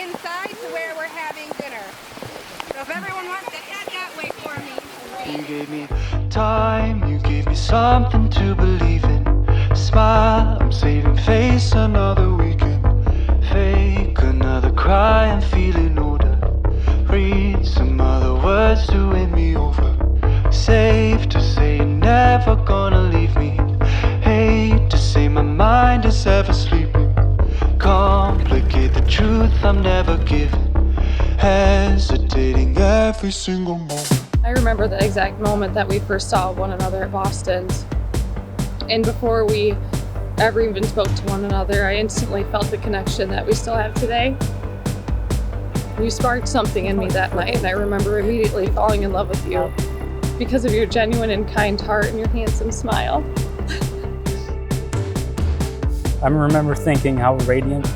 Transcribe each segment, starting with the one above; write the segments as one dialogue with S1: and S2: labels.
S1: inside to where we're having dinner. So if everyone wants to head that way for me.
S2: You gave me time, you gave me something to believe in. Smile, I'm saving face another weekend. Fake another cry, I'm feeling older. Read some other words to win me over. Safe to say you're never gonna leave me. Hate to say my mind is ever sleeping. Complicate the truth I'm never given. Hesitating every single moment.
S3: I remember the exact moment that we first saw one another at Boston's. And before we ever even spoke to one another, I instantly felt the connection that we still have today. You sparked something in me that night, and I remember immediately falling in love with you because of your genuine and kind heart and your handsome smile.
S4: I remember thinking how radiant,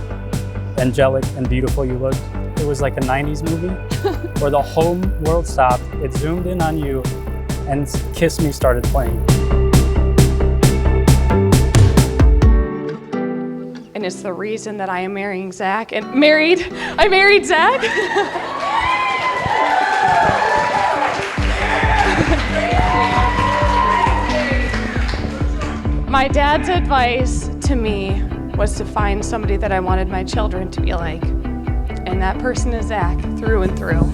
S4: angelic, and beautiful you looked. It was like a 90s movie where the whole world stopped, it zoomed in on you, and Kiss Me started playing.
S3: And it's the reason that I am marrying Zach and I married Zach. My dad's advice to me was to find somebody that I wanted my children to be like. And that person is Zach, through and through.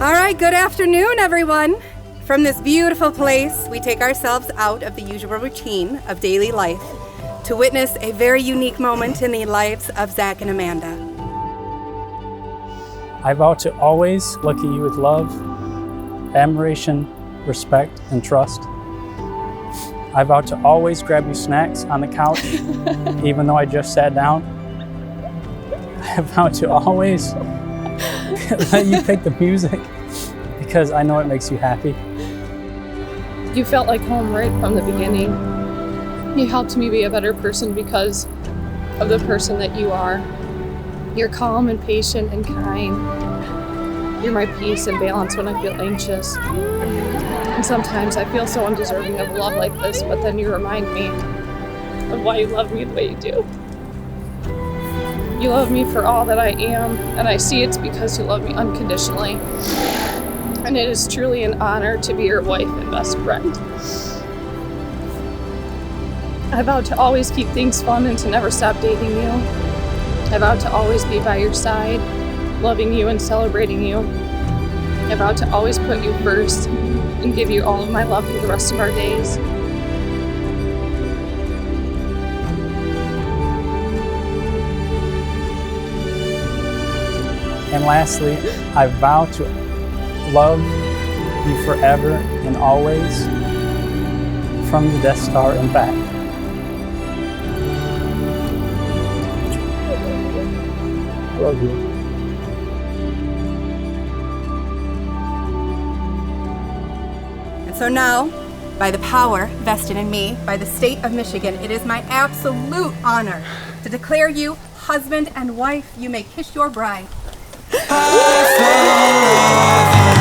S1: All right, good afternoon, everyone. From this beautiful place, we take ourselves out of the usual routine of daily life to witness a very unique moment in the lives of Zach and Amanda.
S4: I vow to always look at you with love, admiration, respect, and trust. I vow to always grab you snacks on the couch, even though I just sat down. I vow to always let you pick the music because I know it makes you happy.
S3: You felt like home right from the beginning. You helped me be a better person because of the person that you are. You're calm and patient and kind. You're my peace and balance when I feel anxious. And sometimes I feel so undeserving of love like this, but then you remind me of why you love me the way you do. You love me for all that I am, and I see it's because you love me unconditionally. And it is truly an honor to be your wife and best friend. I vow to always keep things fun and to never stop dating you. I vow to always be by your side, loving you and celebrating you. I vow to always put you first and give you all of my love for the rest of our days.
S4: And lastly, I vow to love you forever and always from the Death Star and back. I love you.
S1: And so now, by the power vested in me by the state of Michigan, it is my absolute honor to declare you husband and wife. You may kiss your bride.
S2: I fell in love.